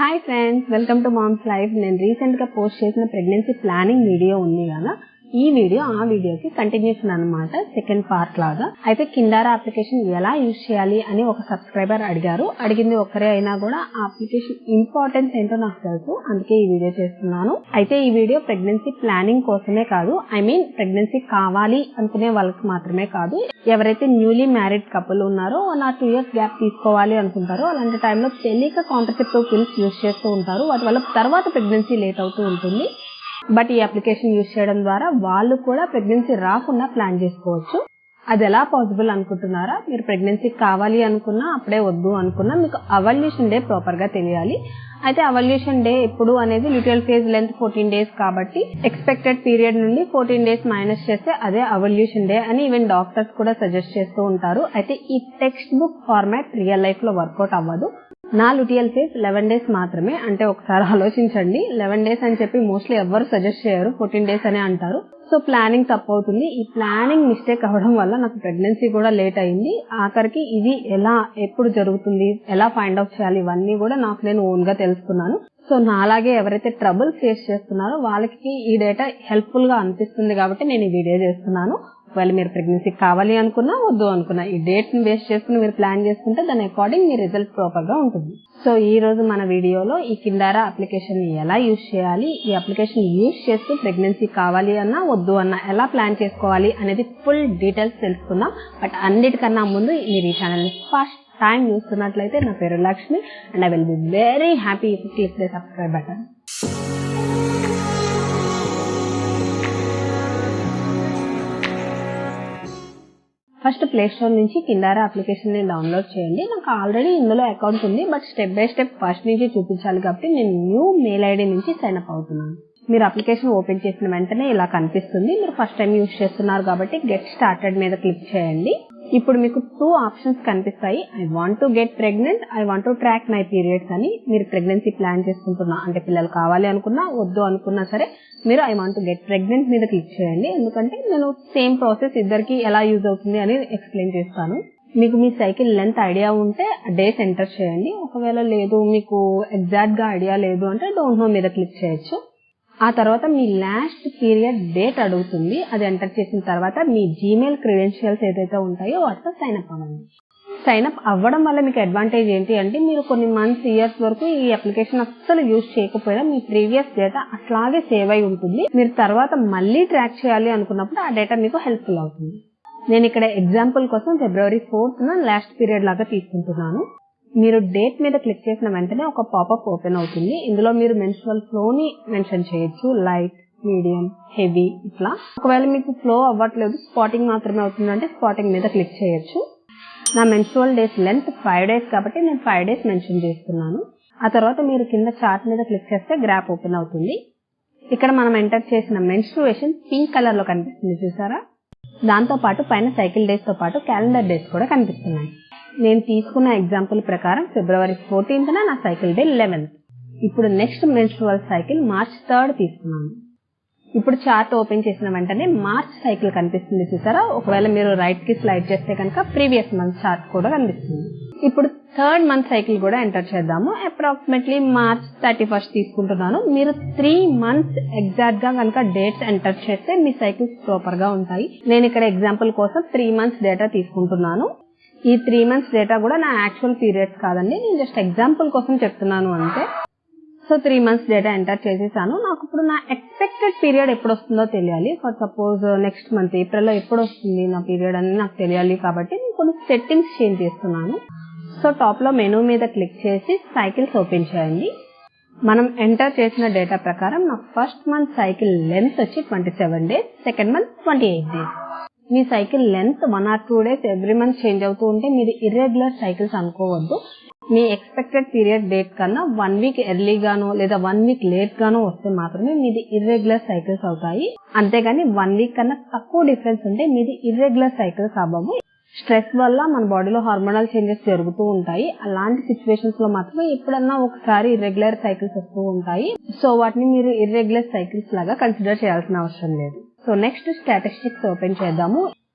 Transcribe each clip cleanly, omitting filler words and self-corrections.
Hi friends, welcome to mom's life. నేను recent గా post చేసిన ప్రెగ్నెన్సీ ప్లానింగ్ వీడియో ఉంది కదా, ఈ వీడియో ఆ వీడియోకి కంటిన్యూషన్ అన్నమాట, సెకండ్ పార్ట్ లాగా. అయితే కిండారా అప్లికేషన్ ఎలా యూజ్ చేయాలి అని ఒక సబ్స్క్రైబర్ అడిగారు. అడిగింది ఒక్కరే అయినా కూడా ఆ అప్లికేషన్ ఇంపార్టెన్స్ ఏంటో నాకు తెలుసు, అందుకే ఈ వీడియో చేస్తున్నాను. అయితే ఈ వీడియో ప్రెగ్నెన్సీ ప్లానింగ్ కోసమే కాదు, ప్రెగ్నెన్సీ కావాలి అనుకునే వాళ్ళకి మాత్రమే కాదు, ఎవరైతే న్యూలీ మ్యారీడ్ కపుల్ ఉన్నారో 1 or 2 years గ్యాప్ తీసుకోవాలి అనుకుంటారో అలాంటి టైంలో తెలియక కాంట్రసెప్టివ్ పిల్స్ యూజ్ చేస్తూ ఉంటారు. వాటి వల్ల తర్వాత ప్రెగ్నెన్సీ లేట్ అవుతూ ఉంటుంది. బట్ ఈ అప్లికేషన్ యూజ్ చేయడం ద్వారా వాళ్ళు కూడా ప్రెగ్నెన్సీ రాకుండా ప్లాన్ చేసుకోవచ్చు. అది ఎలా పాసిబుల్ అనుకుంటున్నారా? మీరు ప్రెగ్నెన్సీ కావాలి అనుకున్నా, అప్పుడే వద్దు అనుకున్నా, మీకు అవల్యూషన్ డే ప్రాపర్ గా తెలియాలి. అయితే అవల్యూషన్ డే ఎప్పుడు అనేది ల్యూటియల్ ఫేజ్ లెంత్ 14 days కాబట్టి ఎక్స్పెక్టెడ్ పీరియడ్ నుండి 14 days మైనస్ చేస్తే అదే అవల్యూషన్ డే అని ఈవెన్ డాక్టర్స్ కూడా సజెస్ట్ చేస్తూ ఉంటారు. అయితే ఈ text book format real life లో వర్కౌట్ అవ్వదు. నా ల్యూటియల్ ఫేజ్ 11 days మాత్రమే. అంటే ఒకసారి ఆలోచించండి, 11 days అని చెప్పి మోస్ట్లీ ఎవరు సజెస్ట్ చేయరు, 14 days అనే అంటారు. సో ప్లానింగ్ తప్పు అవుతుంది. ఈ ప్లానింగ్ మిస్టేక్ అవ్వడం వల్ల నాకు ప్రెగ్నెన్సీ కూడా లేట్ అయింది. ఆఖరికి ఇది ఎలా ఎప్పుడు జరుగుతుంది, ఎలా ఫైండ్ అవుట్ చేయాలి, ఇవన్నీ కూడా నాకు నేను ఓన్ గా తెలుసుకున్నాను. సో నాలాగే ఎవరైతే ట్రబుల్ ఫేస్ చేస్తున్నారో వాళ్ళకి ఈ డేటా హెల్ప్ఫుల్ గా అనిపిస్తుంది కాబట్టి నేను ఈ వీడియో చేస్తున్నాను. ఒకవేళ మీరు ప్రెగ్నెన్సీ కావాలి అనుకున్నా, వద్దు అనుకున్నా, ఈ డేట్ ని బేస్ చేసుకుని మీరు ప్లాన్ చేసుకుంటే దాని అకార్డింగ్ మీ రిజల్ట్ ప్రాపర్ గా ఉంటుంది. సో ఈ రోజు మన వీడియోలో ఈ కిండారా అప్లికేషన్ ని ఎలా యూజ్ చేయాలి, ఈ అప్లికేషన్ యూజ్ చేస్తూ ప్రెగ్నెన్సీ కావాలి అన్నా వద్దు అన్నా ఎలా ప్లాన్ చేసుకోవాలి అనేది ఫుల్ డీటెయిల్స్ తెలుసుకుందాం. బట్ అన్నిటికన్నా ముందు మీరు ఈ ఛానల్ ని ఫస్ట్ టైం చూస్తున్నట్లయితే నా పేరు Lakshmi and I will be very happy if you click the subscribe button. First play store నుంచి కిండారా అప్లికేషన్ ని డౌన్లోడ్ చేయండి. నాకు ఆల్రెడీ ఇందులో అకౌంట్ ఉంది, but step by step first నుంచి చూపించాలి కాబట్టి నేను న్యూ మెయిల్ ఐడి నుంచి సైన్ అప్ అవుతున్నాను. మీరు అప్లికేషన్ ఓపెన్ చేసిన వెంటనే ఇలా కనిపిస్తుంది. మీరు ఫస్ట్ టైం యూజ్ చేస్తున్నారు కాబట్టి గెట్ స్టార్టెడ్ మీద క్లిక్ చేయండి. ఇప్పుడు మీకు 2 ఆప్షన్స్ కనిపిస్తాయి. I want to get pregnant, I want to track my periods అని. మీరు ప్రెగ్నెన్సీ ప్లాన్ చేసుకుంటున్నా అంటే పిల్లలు కావాలి అనుకున్నా, వద్దు అనుకున్నా సరే మీరు I want to get pregnant మీద క్లిక్ చేయండి. ఎందుకంటే నేను సేమ్ ప్రాసెస్ ఇద్దరికి ఎలా యూజ్ అవుతుంది అని ఎక్స్ప్లెయిన్ చేస్తాను. మీకు మీ సైకిల్ లెంత్ ఐడియా ఉంటే డేస్ ఎంటర్ చేయండి. ఒకవేళ లేదు, మీకు ఎగ్జాక్ట్ గా ఐడియా లేదు అంటే డోంట్ నో మీద క్లిక్ చేయొచ్చు. ఆ తర్వాత మీ లాస్ట్ పీరియడ్ డేట్ అడుగుతుంది. అది ఎంటర్ చేసిన తర్వాత మీ జీమెయిల్ క్రెడెన్షియల్స్ ఏదైతే ఉంటాయో వాటితో సైన్ అప్ అవ్వండి. సైన్ అప్ అవ్వడం వల్ల మీకు అడ్వాంటేజ్ ఏంటి అంటే మీరు కొన్ని మంత్స్, ఇయర్స్ వరకు ఈ అప్లికేషన్ అస్సలు యూజ్ చేయకపోయినా మీ ప్రీవియస్ డేటా అట్లాగే సేవ్ అయి ఉంటుంది. మీరు తర్వాత మళ్ళీ ట్రాక్ చేయాలి అనుకున్నప్పుడు ఆ డేటా మీకు హెల్ప్ఫుల్ అవుతుంది. నేను ఇక్కడ ఎగ్జాంపుల్ కోసం February 4th లాస్ట్ పీరియడ్ లాగా తీసుకుంటున్నాను. మీరు డేట్ మీద క్లిక్ చేసిన వెంటనే ఒక పాపప్ ఓపెన్ అవుతుంది. ఇందులో మీరు మెన్స్ట్రువల్ ఫ్లో ని మెన్షన్ చేయొచ్చు, లైట్, మీడియం, హెవీ ఇట్లా. ఒకవేళ మీకు ఫ్లో అవ్వట్లేదు, స్పాటింగ్ మాత్రమే అవుతుందంటే స్పాటింగ్ మీద క్లిక్ చేయొచ్చు. నా మెన్స్ట్రువల్ డేస్ లెంత్ 5 days కాబట్టి నేను 5 days మెన్షన్ చేస్తున్నాను. ఆ తర్వాత మీరు కింద చార్ట్ మీద క్లిక్ చేస్తే గ్రాఫ్ ఓపెన్ అవుతుంది. ఇక్కడ మనం ఎంటర్ చేసిన మెన్స్ట్రుయేషన్ పింక్ కలర్ లో కనిపిస్తుంది, చూసారా? దాంతో పాటు పైన సైకిల్ డేస్ తో పాటు క్యాలెండర్ డేస్ కూడా కనిపిస్తున్నాయి. నేను తీసుకున్న ఎగ్జాంపుల్ ప్రకారం February 14th నా సైకిల్ డే 11th. ఇప్పుడు next menstrual cycle March 3rd తీసుకున్నాను. ఇప్పుడు చార్ట్ ఓపెన్ చేసిన వెంటనే మార్చ్ సైకిల్ కనిపిస్తుంది, చూసారా? ఒకవేళ మీరు రైట్ కి స్లైడ్ చేస్తే కనుక ప్రీవియస్ మంత్ చార్ట్ కూడా కనిపిస్తుంది. ఇప్పుడు 3rd month సైకిల్ కూడా ఎంటర్ చేద్దాము. అప్రాక్సిమేట్లీ March 31st తీసుకుంటున్నాను. మీరు 3 months ఎగ్జాక్ట్ గా కనుక డేట్స్ ఎంటర్ చేస్తే మీ సైకిల్స్ ప్రాపర్ గా ఉంటాయి. నేను ఇక్కడ ఎగ్జాంపుల్ కోసం 3 months డేటా తీసుకుంటున్నాను. ఈ 3 months డేటా కూడా నా యాక్చువల్ పీరియడ్స్ కాదండి, నేను జస్ట్ ఎగ్జాంపుల్ కోసం చెప్తున్నాను అంతే. సో 3 months డేటా ఎంటర్ చేసేసాను. నాకు ఇప్పుడు నా ఎక్స్పెక్టెడ్ పీరియడ్ ఎప్పుడు వస్తుందో తెలియాలి. For suppose next month April లో ఎప్పుడు వస్తుంది నా పీరియడ్ అని నాకు తెలియాలి కాబట్టి నేను కొన్ని సెట్టింగ్స్ చేంజ్ చేస్తున్నాను. సో టాప్ లో మెనూ మీద క్లిక్ చేసి సైకిల్స్ ఓపెన్ చేయండి. మనం ఎంటర్ చేసిన డేటా ప్రకారం నా ఫస్ట్ మంత్ సైకిల్ లెంత్ వచ్చి 27 days, second month 28 days. Me cycle length 1 or 2 days every month change అవుతూ ఉంటే మీరు ఇర్రెగ్యులర్ సైకిల్స్ అనుకోవద్దు. మీ ఎక్స్పెక్టెడ్ పీరియడ్ డేట్ కన్నా 1 week ఎర్లీగానో లేదా 1 week లేట్ గానో వస్తే మాత్రమే మీది ఇర్రెగ్యులర్ సైకిల్స్ అవుతాయి. అంతేగాని 1 week కన్నా తక్కువ డిఫరెన్స్ ఉంటే మీది ఇర్రెగ్యులర్ సైకిల్స్ అవ్వవు. స్ట్రెస్ వల్ల మన బాడీలో హార్మోనల్ చేంజెస్ జరుగుతూ ఉంటాయి. అలాంటి సిచ్యువేషన్స్ లో మాత్రమే ఎప్పుడన్నా ఒకసారి ఇర్రెగ్యులర్ సైకిల్స్ వస్తూ ఉంటాయి. సో వాటిని మీరు ఇర్రెగ్యులర్ సైకిల్స్ లాగా కన్సిడర్ చేయాల్సిన అవసరం లేదు. సో నెక్స్ట్ స్టాటిస్టిక్స్ ఓపెన్ చేద్దాము.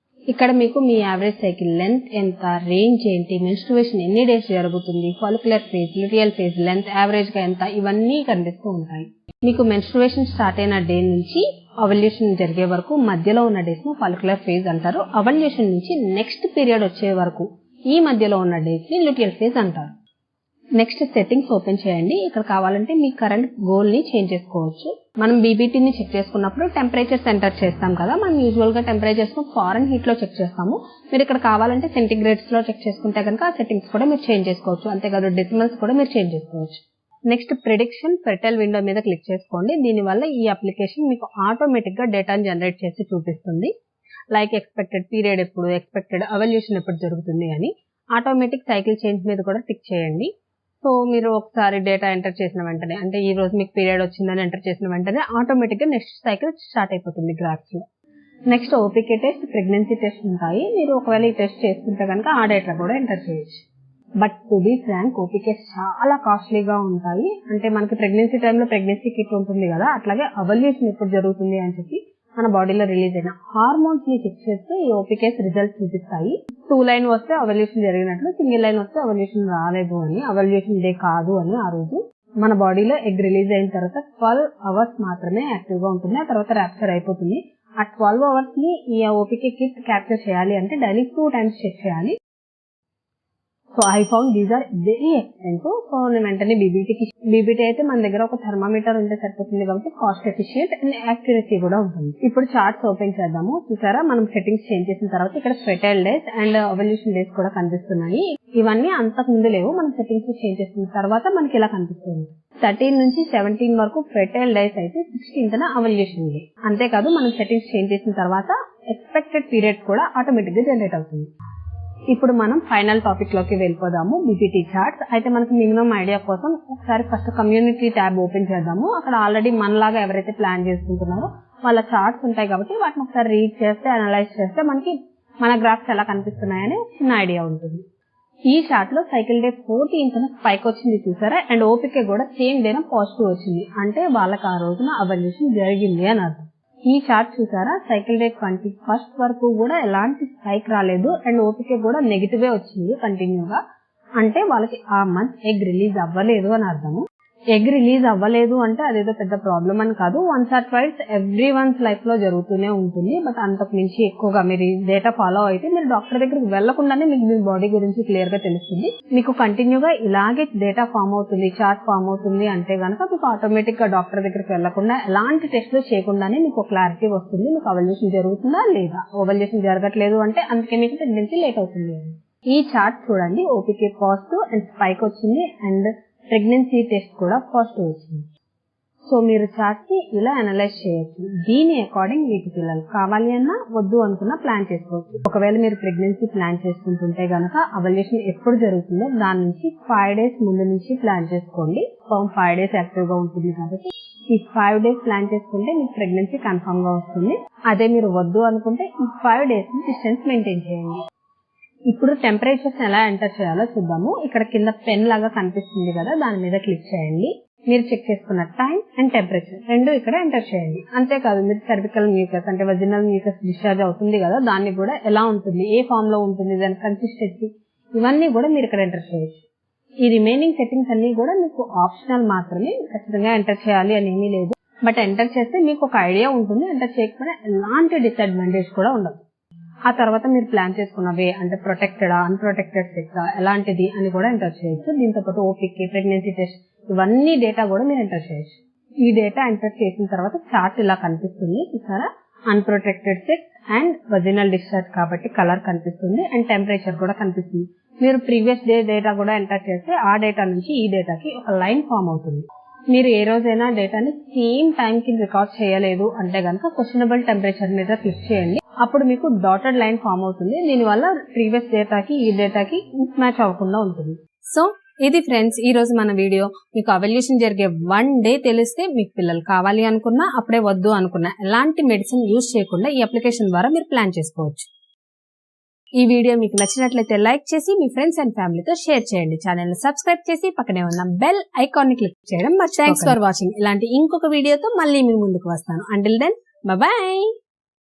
ఇక్కడ మీకు మీ యావరేజ్ సైకిల్ లెంత్ ఎంత, రేంజ్ ఏంటి, మెన్స్ట్రుయేషన్ ఎన్ని డేస్ జరుగుతుంది, follicular phase, luteal phase length average గా ఎంత, ఇవన్నీ కనిపిస్తూ ఉంటాయి. మీకు మెన్స్ట్రుయేషన్ స్టార్ట్ అయిన డే నుంచి ఓవల్యూషన్ జరిగే వరకు మధ్యలో ఉన్న డేస్ ను ఫాలిక్యులర్ ఫేజ్ అంటారు. ఓవల్యూషన్ నుంచి నెక్స్ట్ పీరియడ్ వచ్చే వరకు ఈ మధ్యలో ఉన్న డేస్ ని ల్యూటియల్ ఫేజ్ అంటారు. నెక్స్ట్ సెట్టింగ్స్ ఓపెన్ చేయండి. ఇక్కడ కావాలంటే మీ కరెంట్ గోల్ ని చేంజ్ చేసుకోవచ్చు. మనం బీబీటీని చెక్ చేసుకున్నప్పుడు టెంపరేచర్స్ ఎంటర్ చేస్తాం కదా, మనం యూజువల్ గా టెంపరేచర్స్ ను ఫారెన్ హీట్ లో చెక్ చేస్తాము. మీరు ఇక్కడ కావాలంటే సెంటిగ్రేడ్స్ లో చెక్ చేసుకుంటే కనుక ఆ సెట్టింగ్స్ కూడా మీరు చేంజ్ చేసుకోవచ్చు. అంతేకాదు డెసిమల్స్ కూడా మీరు చేంజ్ చేసుకోవచ్చు. నెక్స్ట్ ప్రిడిక్షన్ ఫెర్టైల్ విండో మీద క్లిక్ చేసుకోండి. దీనివల్ల ఈ అప్లికేషన్ మీకు ఆటోమేటిక్ గా డేటాను జనరేట్ చేసి చూపిస్తుంది. లైక్ ఎక్స్పెక్టెడ్ పీరియడ్ ఎప్పుడు, ఎక్స్పెక్టెడ్ ఎవల్యూషన్ ఎప్పుడు జరుగుతుంది అని. ఆటోమేటిక్ సైకిల్ చేంజ్ మీద కూడా టిక్ చేయండి. సో మీరు ఒకసారి డేటా ఎంటర్ చేసిన వెంటనే, అంటే ఈ రోజు మీకు పీరియడ్ వచ్చిందని ఎంటర్ చేసిన వెంటనే ఆటోమేటిక్ గా నెక్స్ట్ సైకిల్ స్టార్ట్ అయిపోతుంది గ్రాఫ్స్ లో. నెక్స్ట్ ఓపీకే టెస్ట్, ప్రెగ్నెన్సీ టెస్ట్ ఉంటాయి. మీరు ఒకవేళ ఈ టెస్ట్ చేసుకుంటే కనుక ఆ డేటా కూడా ఎంటర్ చేయొచ్చు. బట్ టు బీ ఫ్రాంక్, ఓపీకేస్ చాలా కాస్ట్లీగా ఉంటాయి. అంటే మనకి ప్రెగ్నెన్సీ టైంలో ప్రెగ్నెన్సీ కిట్ ఉంటుంది కదా, అట్లాగే అవల్యూషన్ ఎప్పుడు జరుగుతుంది అని చెప్పి మన బాడీలో రిలీజ్ అయిన హార్మోన్స్ ని చెక్ చేస్తే ఈ ఓపీకేస్ రిజల్ట్స్ చూపిస్తాయి. 2 లైన్ వస్తే అవల్యూషన్ జరిగినట్లు, సింగిల్ లైన్ వస్తే అవల్యూషన్ రాలేదు అని, అవల్యూషన్ డే కాదు అని. ఆ రోజు మన బాడీలో ఎగ్ రిలీజ్ అయిన తర్వాత 12 అవర్స్ మాత్రమే యాక్టివ్ గా ఉంటుంది. ఆ తర్వాత ర్యాప్చర్ అయిపోతుంది. ఆ 12 అవర్స్ ని ఈ ఓపీకే కిట్ క్యాప్చర్ చేయాలి అంటే డైలీ 2 టైమ్స్ చెక్ చేయాలి. So I found these are very expensive. So నేను వెంటనే బీబీటీ అయితే మన దగ్గర ఒక థర్మామీటర్ ఉంటే సరిపోతుంది కాబట్టి కాస్ట్ ఎఫిషియెంట్ అండ్ యాక్యురసీ కూడా ఉంటుంది. ఇప్పుడు చార్ట్స్ ఓపెన్ చేద్దాము. చూసారా, మనం సెట్టింగ్స్ చేంజ్ చేసిన తర్వాత ఇక్కడ fertile days and ovulation days కూడా కనిపిస్తున్నాయి. ఇవన్నీ అంతకు ముందు లేవు, మనం సెట్టింగ్స్ చేంజ్ చేసిన తర్వాత మనకి ఇలా కనిపిస్తుంది. 13 నుంచి 17 వరకు ఫెర్టైల్ డేస్ అయితే 16th ఓవల్యూషన్ డే. అంతేకాదు మనం సెట్టింగ్స్ చేంజ్ చేసిన తర్వాత ఎక్స్పెక్టెడ్ పీరియడ్ కూడా ఆటోమేటిక్ గా జనరేట్ అవుతుంది. ఇప్పుడు మనం ఫైనల్ టాపిక్ లోకి వెళ్ళిపోదాము, బీపీటీ చార్ట్స్. అయితే మనకి మినిమం ఐడియా కోసం ఒకసారి ఫస్ట్ కమ్యూనిటీ ట్యాబ్ ఓపెన్ చేద్దాము. అక్కడ ఆల్రెడీ మనలాగా ఎవరైతే ప్లాన్ చేసుకుంటున్నారో వాళ్ళ చార్ట్స్ ఉంటాయి కాబట్టి వాటిని ఒకసారి రీడ్ చేస్తే, అనలైజ్ చేస్తే మనకి మన గ్రాఫ్స్ ఎలా కనిపిస్తున్నాయని చిన్న ఐడియా ఉంటుంది. ఈ చార్ట్ లో సైకిల్ డే 14th స్పైక్ వచ్చింది చూసారా, అండ్ ఓపీకే కూడా సేమ్ డేన పాజిటివ్ వచ్చింది. అంటే వాళ్ళకి ఆ రోజున అవల్యూషన్ జరిగింది అని అర్థం. ఈ చార్ట్ చూసారా, సైకిల్ డే 21st వరకు కూడా ఎలాంటి స్పైక్ రాలేదు అండ్ ఓపీకే కూడా నెగిటివే వచ్చింది కంటిన్యూగా. అంటే వాళ్ళకి ఆ మంత్ ఎగ్ రిలీజ్ అవ్వలేదు అని అర్థము. ఎగ్ రిలీజ్ అవ్వలేదు అంటే అదేదో పెద్ద ప్రాబ్లం అని కాదు. Once or twice every one's life లో జరుగుతూనే ఉంటుంది. బట్ అంతకు మించి ఎక్కువగా మీరు డేటా ఫాలో అయితే మీరు డాక్టర్ దగ్గరికి వెళ్లకుండానే మీకు మీ బాడీ గురించి క్లియర్ గా తెలుస్తుంది. మీకు కంటిన్యూగా ఇలాగే డేటా ఫామ్ అవుతుంది, చార్ట్ ఫామ్ అవుతుంది అంటే గనక మీకు ఆటోమేటిక్ గా డాక్టర్ దగ్గరికి వెళ్లకుండా ఎలాంటి టెస్ట్లు చేయకుండానే మీకు క్లారిటీ వస్తుంది. మీకు ఓవల్యూషన్ జరుగుతుందా లేదా, ఓవల్యూషన్ జరగట్లేదు అంటే అందుకే మీకు ప్రెగ్నెన్సీ లేట్ అవుతుంది. ఈ చార్ట్ చూడండి, ఓపీకే పాజిటివ్ అండ్ స్పైక్ వచ్చింది అండ్ ప్రెగ్నెన్సీ టెస్ట్ కూడా పాజిటివ్ వచ్చింది. సో మీరు చార్ట్ ని ఇలా అనలైజ్ చేయొచ్చు. దీని అకార్డింగ్ మీకు పిల్లలు కావాలి అన్నా వద్దు అనుకున్నా ప్లాన్ చేసుకోవచ్చు. ఒకవేళ మీరు ప్రెగ్నెన్సీ ప్లాన్ చేసుకుంటుంటే గనక అవల్యూషన్ ఎప్పుడు జరుగుతుందో దాని నుంచి 5 days ముందు నుంచి ప్లాన్ చేసుకోండి. 5 days యాక్టివ్ గా ఉంటుంది కాబట్టి ఈ 5 days ప్లాన్ చేసుకుంటే మీకు ప్రెగ్నెన్సీ కన్ఫర్మ్ గా వస్తుంది. అదే మీరు వద్దు అనుకుంటే ఈ 5 days డిస్టెన్స్ మెయింటైన్ చేయండి. ఇప్పుడు టెంపరేచర్స్ ఎలా ఎంటర్ చేయాలో చూద్దాము. ఇక్కడ కింద పెన్ లాగా కనిపిస్తుంది కదా, దాని మీద క్లిక్ చేయండి. మీరు చెక్ చేసుకున్న టైం అండ్ టెంపరేచర్ రెండు ఇక్కడ ఎంటర్ చేయండి. అంతేకాదు మీరు సర్వికల్ మ్యూకస్ అంటే వజినల్ మ్యూకస్ డిశ్చార్జ్ అవుతుంది కదా, దాన్ని కూడా ఎలా ఉంటుంది, ఏ ఫామ్ లో ఉంటుంది, దాని కన్సిస్టెన్సీ, ఇవన్నీ కూడా మీరు ఇక్కడ ఎంటర్ చేయొచ్చు. ఈ రిమైనింగ్ సెట్టింగ్స్ అన్ని కూడా మీకు ఆప్షనల్ మాత్రమే, ఖచ్చితంగా ఎంటర్ చేయాలి అని ఏమీ లేదు. బట్ ఎంటర్ చేస్తే మీకు ఒక ఐడియా ఉంటుంది, ఎంటర్ చేయకపోయినా ఎలాంటి డిసడ్వాంటేజ్ కూడా ఉండదు. ఆ తర్వాత మీరు ప్లాన్ చేసుకున్న వే అంటే ప్రొటెక్టెడా, అన్ప్రొటెక్టెడ్ సెక్సా, ఎలాంటిది అని కూడా ఎంటర్ చేయొచ్చు. దీంతో పాటు ఓపీకే, ప్రెగ్నెన్సీ టెస్ట్, ఇవన్నీ డేటా కూడా మీరు ఎంటర్ చేయొచ్చు. ఈ డేటా ఎంటర్ చేసిన తర్వాత చార్ట్ ఇలా కనిపిస్తుంది చూసారా, అన్ప్రొటెక్టెడ్ సెక్స్ అండ్ వజినల్ డిశ్చార్జ్ కాబట్టి కలర్ కనిపిస్తుంది అండ్ టెంపరేచర్ కూడా కనిపిస్తుంది. మీరు ప్రీవియస్ డే డేటా కూడా ఎంటర్ చేస్తే ఆ డేటా నుంచి ఈ డేటాకి ఒక లైన్ ఫామ్ అవుతుంది. మీరు ఏ రోజైనా డేటాని సేమ్ టైం కి రికార్డ్ చేయలేదు అంటే గనక క్వశ్చనబుల్ టెంపరేచర్ మీద క్లిక్ చేయండి. అప్పుడు మీకు డాటెడ్ లైన్ ఫామ్ అవుతుంది. దీనివల్ల ప్రీవియస్ డేటాకి ఈ డేటాకి మిస్ మ్యాచ్ అవ్వకుండా ఉంటుంది. సో ఇది ఫ్రెండ్స్ ఈ రోజు మన వీడియో. మీకు అవల్యూషన్ జరిగే 1 day తెలిస్తే మీకు పిల్లలు కావాలి అనుకున్నా, అప్పుడే వద్దు అనుకున్నా ఎలాంటి మెడిసిన్ యూజ్ చేయకుండా ఈ అప్లికేషన్ ద్వారా మీరు ప్లాన్ చేసుకోవచ్చు. ఈ వీడియో మీకు నచ్చినట్లయితే లైక్ చేసి మీ ఫ్రెండ్స్ అండ్ ఫ్యామిలీతో షేర్ చేయండి. ఛానల్ ని సబ్స్క్రైబ్ చేసి పక్కనే ఉన్న బెల్ ఐకాన్ ని క్లిక్ చేయడం మర్చిపోకండి. Thanks for watching. ఇలాంటి ఇంకొక వీడియోతో మళ్ళీ మీ ముందుకు వస్తాను. Until then bye by.